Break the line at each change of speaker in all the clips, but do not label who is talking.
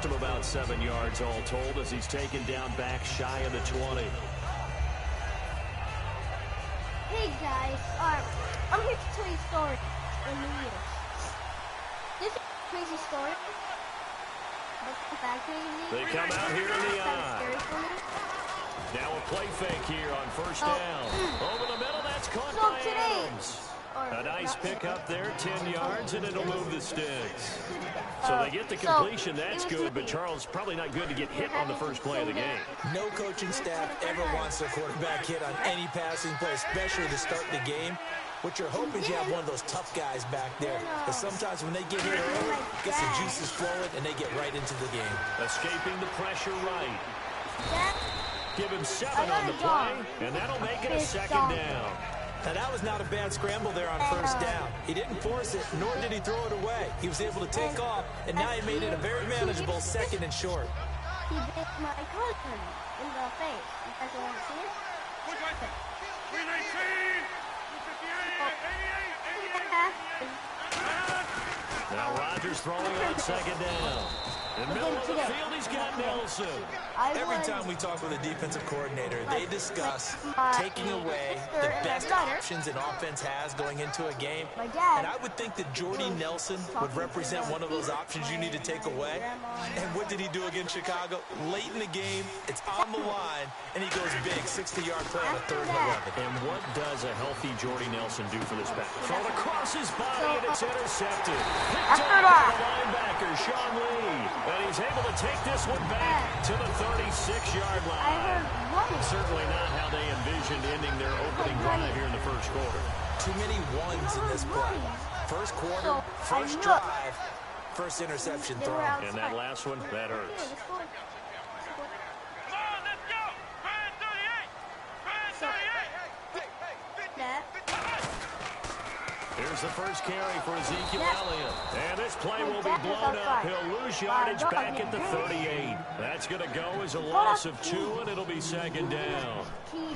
him about 7 yards all told as he's taken down back shy of the 20.
Hey guys, I'm here to tell you a story in New Year. This is a crazy story.
They come out here in the eye. Now a play fake here on first down. Over the middle, that's caught by Adams. A nice pickup there, 10 yards, and it'll move the sticks. So they get the completion, that's good, but Charles, probably not good to get hit on the first play of the game.
No coaching staff ever wants their quarterback hit on any passing play, especially to start the game. What you're hoping is you have one of those tough guys back there. Because sometimes when they get hit early, gets the juices flowing, and they get right into the game.
Escaping the pressure right. Give him 7 on the play, and that'll make it a second down.
Now, that was not a bad scramble there on first down. He didn't force it, nor did he throw it away. He was able to take off, and now he made it a very manageable second and short.
He bit my cousin in the face. You guys want to see it?
319!
Now Rodgers throwing on second down. In the middle of the field, he's got Nelson.
Every time we talk with a defensive coordinator, they discuss taking away the best options an offense has going into a game. And I would think that Jordy Nelson would represent one of those options you need to take away. And what did he do against Chicago? Late in the game, it's on the line, and he goes big, 60-yard play on a 3rd and 11.
And what does a healthy Jordy Nelson do for this back? Thrown across his body, and it's intercepted. Picked up by the linebacker, Sean Lee. And he's able to take this one back to the 36-yard line. Certainly not how they envisioned ending their opening drive here in the first quarter.
Too many ones in this play. First quarter, first drive, first interception thrown.
And that last one, that hurts. Here's the first carry for Ezekiel Elliott. And this play will be blown up. He'll lose yardage back at the 38. That's going to go as a loss of 2, and it'll be second down.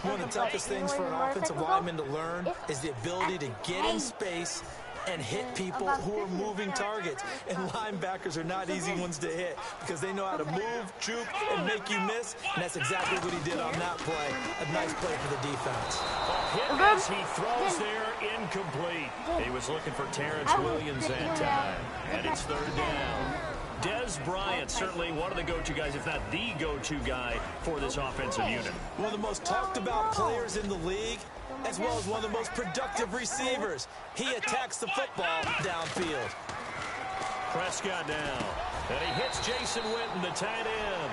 One of the toughest things for an offensive lineman to learn is the ability to get in space and hit people who are moving targets. And linebackers are not easy ones to hit because they know how to move, juke, and make you miss. And that's exactly what he did on that play. A nice play for the defense.
Hit as he throws there, incomplete. He was looking for Terrence Williams that time. And it's 3rd down. Dez Bryant, certainly one of the go-to guys, if not the go-to guy for this offensive unit.
One of the most talked about players in the league, as well as one of the most productive receivers. He attacks the football downfield.
Prescott down. And he hits Jason Witten, the tight end.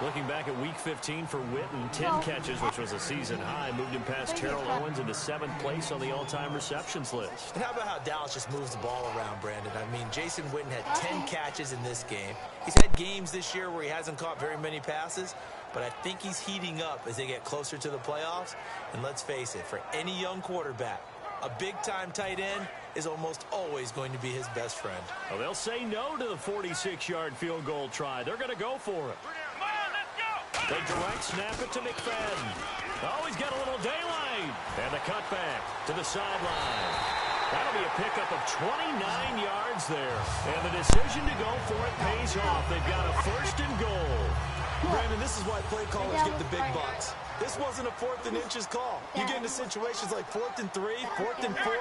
Looking back at Week 15 for Witten, 10 catches, which was a season high, moved him past Terrell Owens into 7th place on the all-time receptions list.
And how about how Dallas just moves the ball around, Brandon? I mean, Jason Witten had 10 catches in this game. He's had games this year where he hasn't caught very many passes, but I think he's heating up as they get closer to the playoffs. And let's face it, for any young quarterback, a big-time tight end is almost always going to be his best friend.
Well, they'll say no to the 46-yard field goal try. They're going to go for it. They direct snap it to McFadden. Oh, he's got a little daylight. And the cutback to the sideline. That'll be a pickup of 29 yards there. And the decision to go for it pays off. They've got a 1st and goal.
Brandon, this is why play callers get the big bucks. This wasn't a 4th and inches call. You get into situations like 4th and 3, 4th and 4.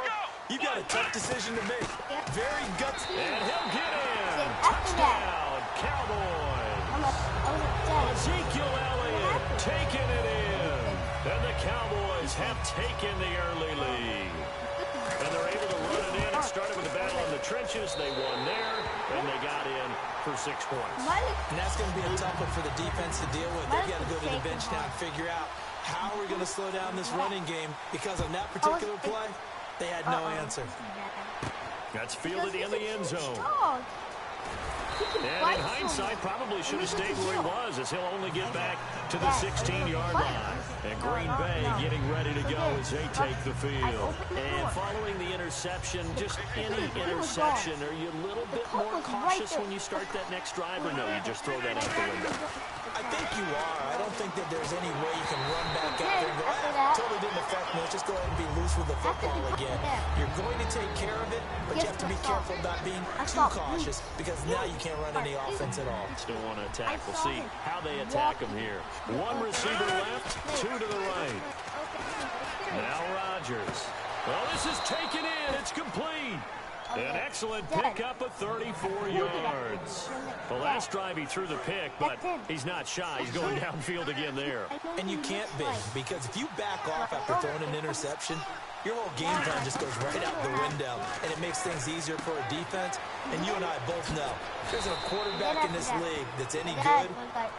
You got a tough decision to make. Very gutsy.
And he'll get in. Touchdown, Cowboys. Ezekiel Elliott taking it in. And the Cowboys have taken the early lead. And they're able to run it in. It started with a battle in the trenches. They won there, and they got in for 6 points.
And that's going to be a tough one for the defense to deal with. They've got to go to the bench now and figure out how we're going to slow down this running game, because on that particular play, they had no answer.
That's fielded in the end zone. And in hindsight, probably should have stayed where he was, as he'll only get back to the 16-yard line. And Green Bay getting ready to go as they take the field. And following the interception, just any interception, are you a little bit more cautious when you start that next drive, or no, you just throw that out the window?
I think you are. I don't think that there's any way you can run back out there and go, totally didn't affect me. Let's just go ahead and be loose with the football again. You're going to take care of it, but you have to be careful not being too cautious, because now you can't run any offense at all.
Still want to attack. We'll see how they attack him here. One receiver left, two to the right. Now Rodgers. Well, this is taken in. It's complete. An excellent pickup of 34 yards. The last drive he threw the pick, but he's not shy. He's going downfield again there.
And you can't be, because if you back off after throwing an interception, your whole game plan just goes right out the window, and it makes things easier for a defense. And you and I both know there isn't a quarterback in this league that's any good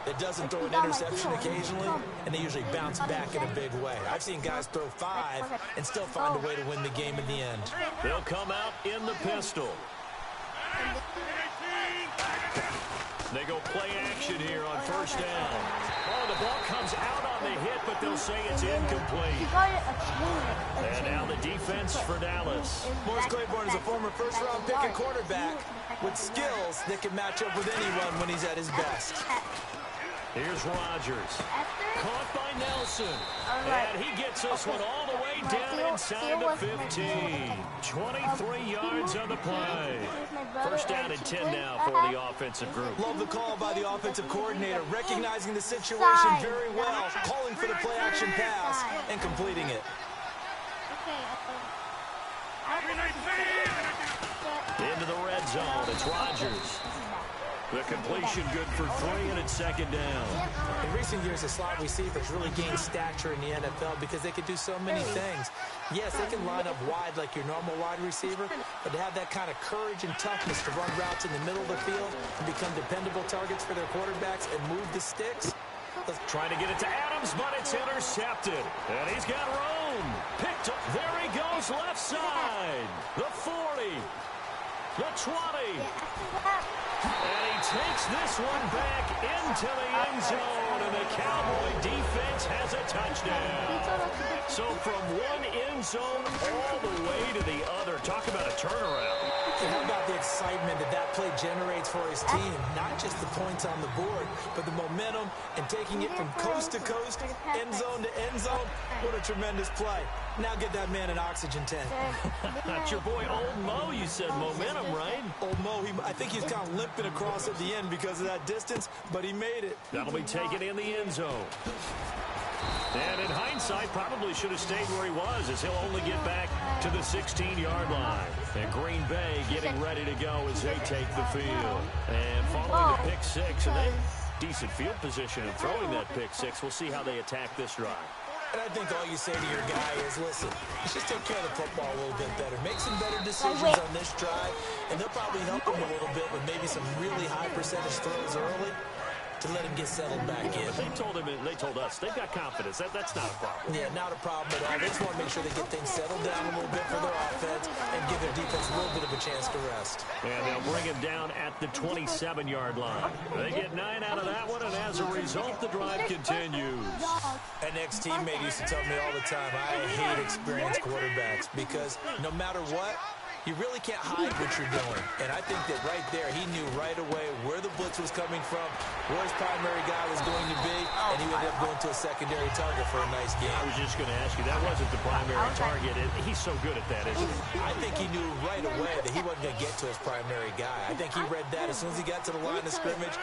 that doesn't throw an interception occasionally, and they usually bounce back in a big way. I've seen guys throw 5 and still find a way to win the game in the end.
They'll come out in the pistol. They go play action here on first down. Oh, the ball comes out on the hit, but they'll say it's incomplete. And now the defense for Dallas.
Morris Claiborne is a former first-round pick and quarterback with skills that can match up with anyone when he's at his best.
Here's Rodgers. Caught by Nelson. And he gets this one all the way down inside the 15. 23 yards on the play. First down and 10 now for the offensive group.
Love the call by the offensive coordinator, recognizing the situation very well, calling for the play-action pass, and completing it.
Into the red zone. It's Rodgers. The completion good for 3, and it's second down.
In recent years, the slot receivers really gained stature in the NFL because they could do so many things. Yes, they can line up wide like your normal wide receiver, but to have that kind of courage and toughness to run routes in the middle of the field and become dependable targets for their quarterbacks and move the sticks.
Trying to get it to Adams, but it's intercepted. And he's got room. Picked up. There he goes, left side. The 40. The 20. And he takes this one back into the end zone, and the Cowboy defense has a touchdown. So from one end zone all the way to the other. Talk about a turnaround.
And how about the excitement that play generates for his team? Not just the points on the board, but the momentum and taking it from coast to coast, end zone to end zone. What a tremendous play. Now get that man an oxygen tank.
That's your boy Old Mo. You said momentum, right?
Old Mo, I think he's kind of limping across at the end because of that distance, but he made it.
That'll be taken in the end zone. And in hindsight, probably should have stayed where he was, as he'll only get back to the 16-yard line. And Green Bay getting ready to go as they take the field. And following the pick six, and they decent field position in throwing that pick six. We'll see how they attack this drive.
And I think all you say to your guy is, listen, let's just take care of the football a little bit better. Make some better decisions on this drive, and they'll probably help him a little bit with maybe some really high percentage throws early to let him get settled back in.
But they told us they've got confidence. That's not a problem.
Yeah, not a problem at all. They just want to make sure they get things settled down a little bit for their offense and give their defense a little bit of a chance to rest.
And they'll bring him down at the 27-yard line. They get 9 out of that one, and as a result, the drive continues.
An ex-teammate used to tell me all the time, I hate experienced quarterbacks because no matter what, you really can't hide what you're doing. And I think that right there, he knew right away where the blitz was coming from, where his primary guy was going to be, and he would end up going to a secondary target for a nice game.
I was just going to ask you, that wasn't the primary target. He's so good at that, isn't he?
I think he knew right away that he wasn't going to get to his primary guy. I think he read that as soon as he got to the line of scrimmage,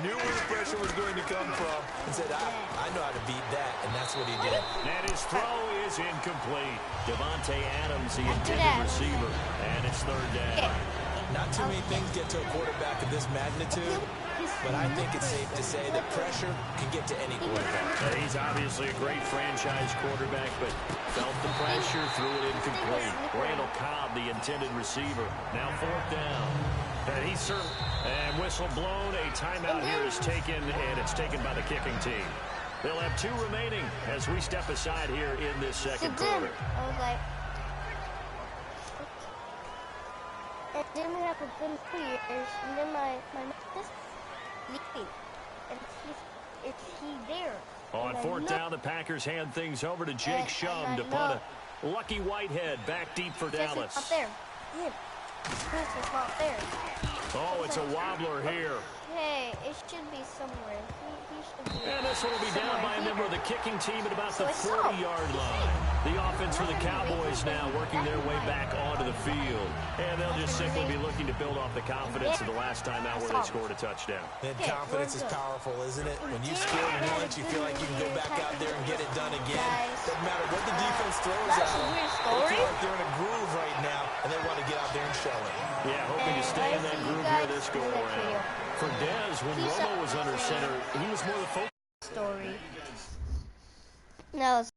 knew where the pressure was going to come from, and said, I know how to beat that, and that's what he did.
And his throw is incomplete. Devontae Adams, the intended receiver. And it's third down.
Not too many things get to a quarterback of this magnitude, but I think it's safe to say that pressure can get to any quarterback.
He's obviously a great franchise quarterback, but felt the pressure, threw it incomplete. Randall Cobb, the intended receiver. Now fourth down. And whistle blown. A timeout here is taken, and it's taken by the kicking team. They'll have 2 remaining as we step aside here in this second quarter.
I was like, and then we have been 2 years, and then my is leaving, and is he there?
On fourth down, the Packers hand things over to Jake Shum to punt a Lucky Whitehead back deep for Dallas.
It's not there. It's not there.
Oh, it's a wobbler here.
Hey. it should be somewhere. He should be.
And this one will be down by a member of the kicking team at about the 40-yard line. The offense for the Cowboys now working their way back onto the field. And they'll just simply be looking to build off the confidence of the last time out where they scored a touchdown.
And confidence is powerful, isn't it? When you score once, you feel like you can go back out there and get it done again. Doesn't matter what the defense throws at them. They feel like they're in a groove right now, and they want to get out there and show it.
Yeah, hoping to stay in that groove here this go-around. For Dez, when Romo was under center, he was more the focus.
Story. No.